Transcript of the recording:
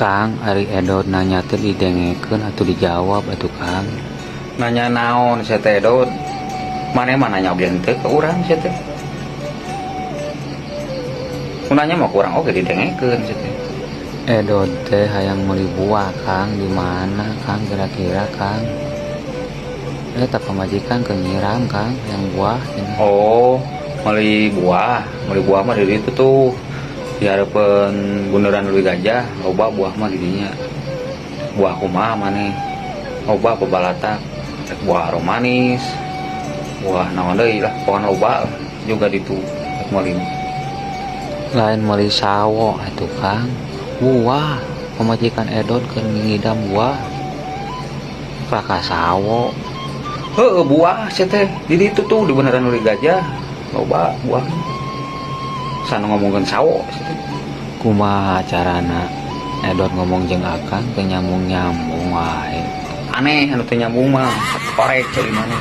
Kang, Ari Edot nanya teh didengekeun atau dijawab atuh Kang. Nanya naon saya teh Dot, mana nanya oge teu ke urang saya teh. Nanya mah kurang oge didengekeun saya teh. Edot teh hayang meuli buah Kang, di mana Kang kira-kira Kang? Tak pamajikan ke nyiram Kang yang buah ini. Oh, meuli buah mah dari itu tuh di harapan bundaran Leuwi Gajah, loba buah mah di dinya. Buah kumaha maneh? Loba pebalatak, buah romanis, buah naon deui lah, pohon loba juga ditu meuli. Lain meuli sawo atuh Kang. Buah pamajikan Edot keur ngidam buah. Raka sawo. Heueuh buah sia teh di ditu tuh di bundaran Leuwi Gajah, loba buah. Sana ngomongkeun sawo sia teh. Kumaha carana Edot ngomong jeung Akang teh nyambung-nyambung wae. Aneh anu teu nyambung mah korek dari mana.